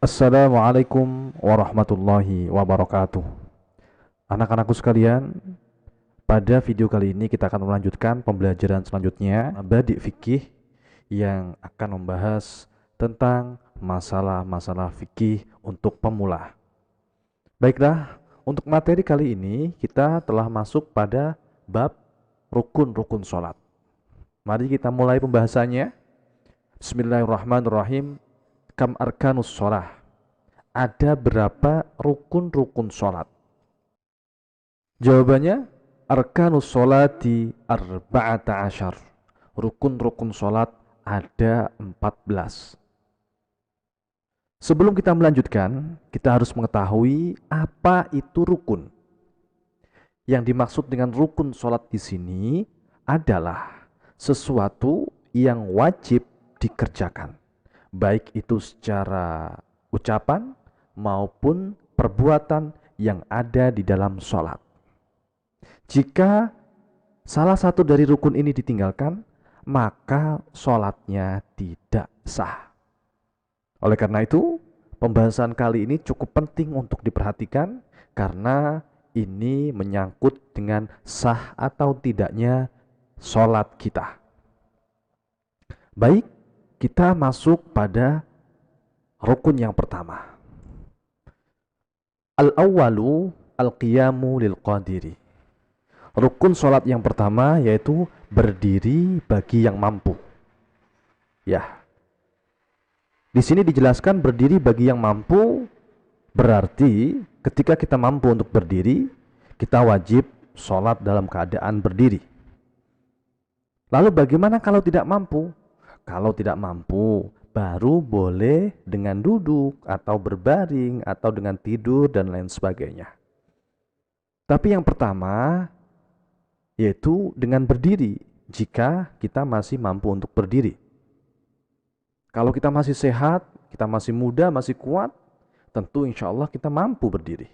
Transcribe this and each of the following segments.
Assalamualaikum warahmatullahi wabarakatuh. Anak-anakku sekalian, pada video kali ini kita akan melanjutkan pembelajaran selanjutnya Mabadi' Fikih yang akan membahas tentang masalah-masalah fikih untuk pemula. Baiklah, untuk materi kali ini kita telah masuk pada bab rukun-rukun sholat. Mari kita mulai pembahasannya. Bismillahirrahmanirrahim. Kam arkanus sholah. Ada berapa rukun-rukun sholat? Jawabannya, arkanus sholati arba'ata asyar. Rukun-rukun sholat ada 14. Sebelum kita melanjutkan, kita harus mengetahui apa itu rukun. Yang dimaksud dengan rukun sholat di sini adalah sesuatu yang wajib dikerjakan, baik itu secara ucapan maupun perbuatan yang ada di dalam sholat. Jika salah satu dari rukun ini ditinggalkan, maka sholatnya tidak sah. Oleh karena itu, pembahasan kali ini cukup penting untuk diperhatikan karena ini menyangkut dengan sah atau tidaknya sholat kita. Baik, kita masuk pada rukun yang pertama. Al-awwalu al-qiyamu lil-qadiri. Rukun sholat yang pertama yaitu berdiri bagi yang mampu. Ya, di sini dijelaskan berdiri bagi yang mampu berarti ketika kita mampu untuk berdiri, kita wajib sholat dalam keadaan berdiri. Lalu bagaimana kalau tidak mampu? Kalau tidak mampu, baru boleh dengan duduk atau berbaring atau dengan tidur dan lain sebagainya. Tapi yang pertama yaitu dengan berdiri jika kita masih mampu untuk berdiri. Kalau kita masih sehat, kita masih muda, masih kuat, tentu insya Allah kita mampu berdiri.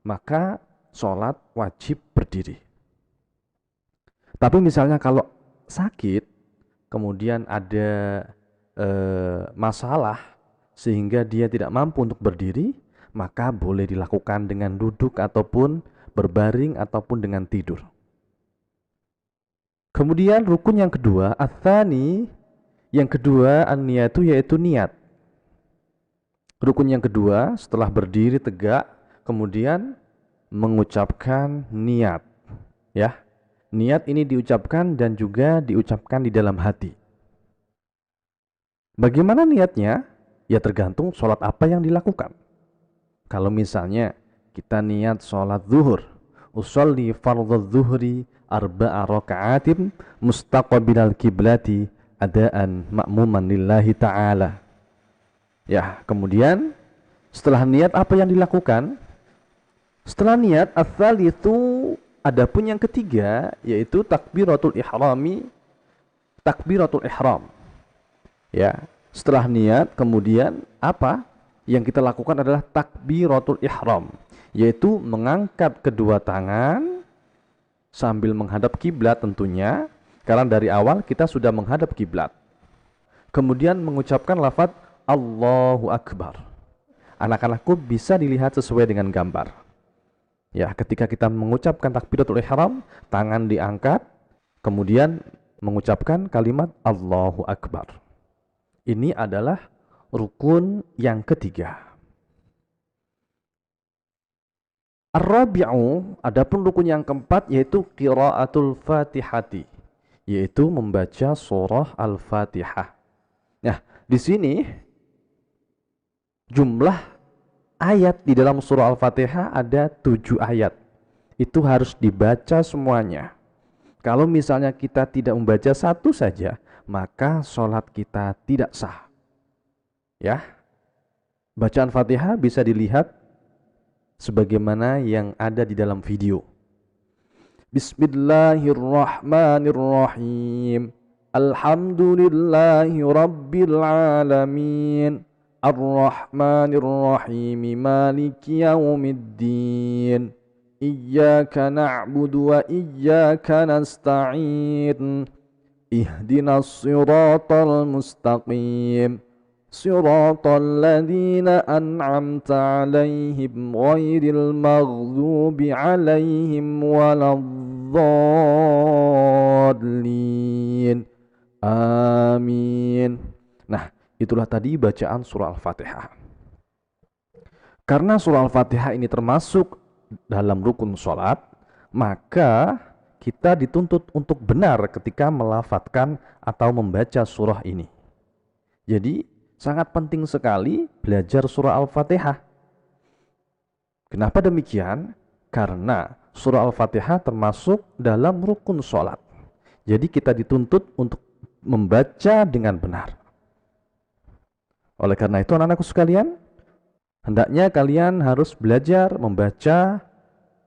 Maka sholat wajib berdiri. Tapi misalnya kalau sakit, kemudian ada masalah sehingga dia tidak mampu untuk berdiri, maka boleh dilakukan dengan duduk ataupun berbaring ataupun dengan tidur. Kemudian rukun yang kedua, ats-tsani, yang kedua an-niyatu yaitu niat. Rukun yang kedua setelah berdiri tegak, kemudian mengucapkan niat. Ya, niat ini diucapkan dan juga diucapkan di dalam hati. Bagaimana niatnya? Ya tergantung sholat apa yang dilakukan. Kalau misalnya kita niat sholat zuhur, usolli fardhu zuhri arba'a raka'atin mustaqbilal kiblati adaan ma'muman lillahi ta'ala. Ya, kemudian setelah niat apa yang dilakukan? Setelah niat ats-tsalitsu, adapun yang ketiga yaitu takbiratul ihram. Ya, setelah niat kemudian apa yang kita lakukan adalah takbiratul ihram, yaitu mengangkat kedua tangan sambil menghadap kiblat tentunya, karena dari awal kita sudah menghadap kiblat. Kemudian mengucapkan lafaz Allahu Akbar. Anak-anakku bisa dilihat sesuai dengan gambar. Ya, ketika kita mengucapkan takbiratul ihram, tangan diangkat, kemudian mengucapkan kalimat Allahu Akbar. Ini adalah rukun yang ketiga. Ar-rabi'u, adapun rukun yang keempat yaitu qiraatul Fatihati, yaitu membaca surah Al-Fatihah. Nah, di sini jumlah ayat di dalam surah Al-Fatihah ada 7 ayat. Itu harus dibaca semuanya. Kalau misalnya kita tidak membaca satu saja, maka sholat kita tidak sah. Ya, bacaan Fatihah bisa dilihat sebagaimana yang ada di dalam video. Bismillahirrahmanirrahim. Alhamdulillahi rabbil alamin. Ar-Rahmanir-Rahim. Maliki yaumiddin. Iyyaka na'budu wa iyyaka nasta'in. Ihdinas siratal mustaqim. Siratal ladzina an'amta 'alaihim ghairil maghdubi 'alaihim waladdallin. Amin. Nah, itulah tadi bacaan surah Al-Fatihah. Karena surah Al-Fatihah ini termasuk dalam rukun sholat, maka kita dituntut untuk benar ketika melafadzkan atau membaca surah ini. Jadi, sangat penting sekali belajar surah Al-Fatihah. Kenapa demikian? Karena surah Al-Fatihah termasuk dalam rukun sholat. Jadi kita dituntut untuk membaca dengan benar. Oleh karena itu anak-anakku sekalian, hendaknya kalian harus belajar membaca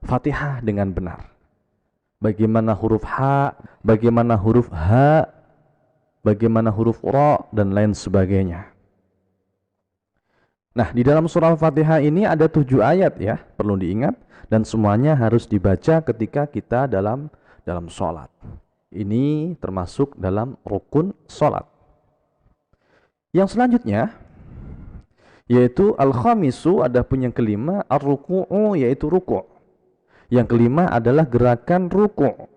Fatihah dengan benar. Bagaimana huruf H, bagaimana huruf H, bagaimana huruf Ra, dan lain sebagainya. Nah, di dalam surah Al-Fatihah ini ada 7 ayat ya, perlu diingat, dan semuanya harus dibaca ketika kita dalam sholat. Ini termasuk dalam rukun sholat. Yang selanjutnya yaitu al-khamisu, adapun yang kelima ar-ruku'u, yaitu ruku'. Yang kelima adalah gerakan ruku',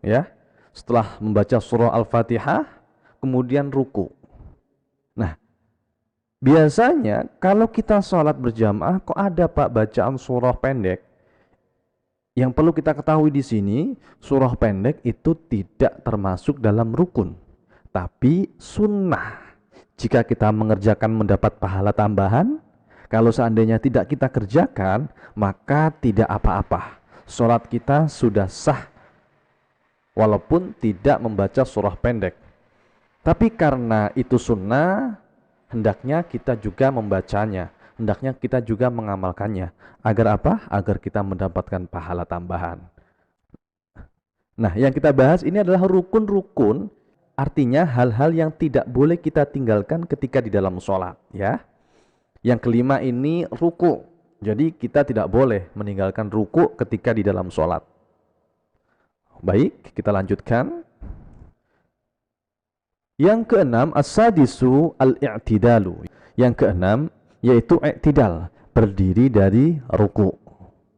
ya. Setelah membaca surah Al-Fatihah kemudian ruku'. Nah, biasanya kalau kita sholat berjamaah kok ada Pak bacaan surah pendek? Yang perlu kita ketahui di sini, surah pendek itu tidak termasuk dalam rukun, tapi sunnah. Jika kita mengerjakan mendapat pahala tambahan, kalau seandainya tidak kita kerjakan, maka tidak apa-apa. Sholat kita sudah sah, walaupun tidak membaca surah pendek. Tapi karena itu sunnah, hendaknya kita juga membacanya. Hendaknya kita juga mengamalkannya. Agar apa? Agar kita mendapatkan pahala tambahan. Nah, yang kita bahas ini adalah rukun-rukun, artinya hal-hal yang tidak boleh kita tinggalkan ketika di dalam sholat. Ya. Yang kelima ini ruku. Jadi kita tidak boleh meninggalkan ruku ketika di dalam sholat. Baik, kita lanjutkan. Yang keenam, as-sadisu al-i'tidalu. Yang keenam, yaitu i'tidal, berdiri dari ruku.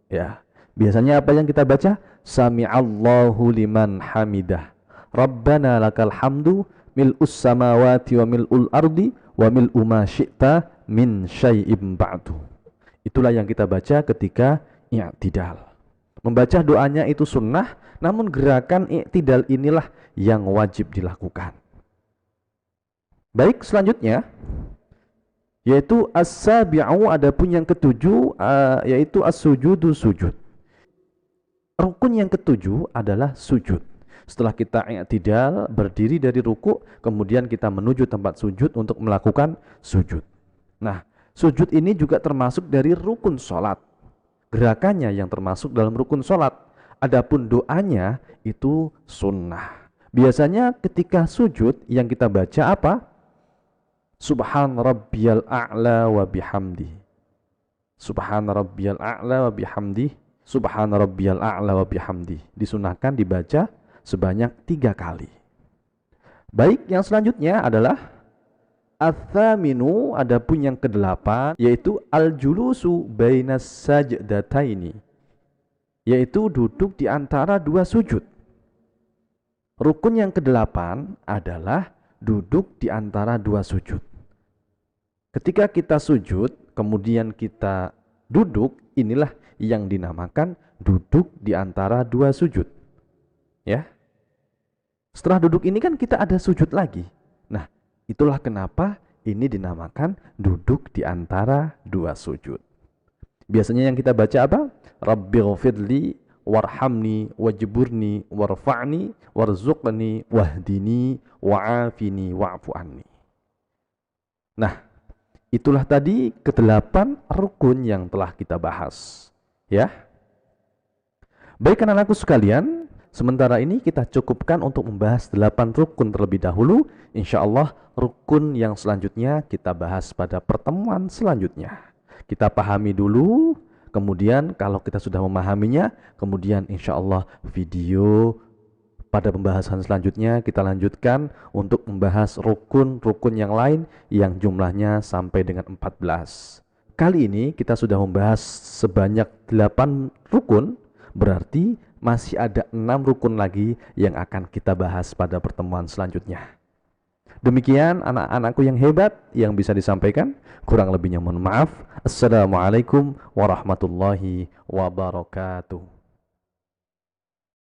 Ya. Biasanya apa yang kita baca? Sami'allahu liman hamidah. Rabbana lakal hamdu mil'us samawati wa mil'ul ardi wa mil'u ma syi'ta min syai'im ba'du. Itulah yang kita baca ketika i'tidal. Membaca doanya itu sunnah, namun gerakan i'tidal inilah yang wajib dilakukan. Baik, selanjutnya yaitu as-sabi'u, adapun yang ketujuh yaitu as-sujudu, sujud. Rukun yang ketujuh adalah sujud. Setelah kita i'tidal, berdiri dari ruku, kemudian kita menuju tempat sujud untuk melakukan sujud. Nah, sujud ini juga termasuk dari rukun sholat. Gerakannya yang termasuk dalam rukun sholat. Adapun doanya itu sunnah. Biasanya ketika sujud yang kita baca apa? Subhan rabbiyal a'la wa bihamdi. Subhan rabbiyal a'la wa bihamdi. Subhan rabbiyal a'la wa bihamdi. Disunahkan dibaca sebanyak 3 kali. Baik, yang selanjutnya adalah ats-tsaminu, adapun yang ke-8 yaitu al-julusu bainas sajdataini, yaitu duduk di antara 2 sujud. Rukun yang ke-8 adalah duduk di antara 2 sujud. Ketika kita sujud, kemudian kita duduk, inilah yang dinamakan duduk di antara 2 sujud. Ya. Setelah duduk ini kan kita ada sujud lagi. Nah, itulah kenapa ini dinamakan duduk di antara 2 sujud. Biasanya yang kita baca apa? Rabbighfirli warhamni wajburni warfa'ni warzuqni wahdini wa'afini wa'fu anni. Nah, itulah tadi ke-8 rukun yang telah kita bahas. Ya. Baik anak-anakku sekalian, sementara ini kita cukupkan untuk membahas 8 rukun terlebih dahulu. Insya Allah rukun yang selanjutnya kita bahas pada pertemuan selanjutnya. Kita pahami dulu, kemudian kalau kita sudah memahaminya, kemudian insya Allah video Pada pembahasan selanjutnya kita lanjutkan untuk membahas rukun-rukun yang lain yang jumlahnya sampai dengan 14. Kali ini kita sudah membahas sebanyak 8 rukun, berarti masih ada 6 rukun lagi yang akan kita bahas pada pertemuan selanjutnya. Demikian anak-anakku yang hebat yang bisa disampaikan. Kurang lebihnya mohon maaf. Assalamualaikum warahmatullahi wabarakatuh.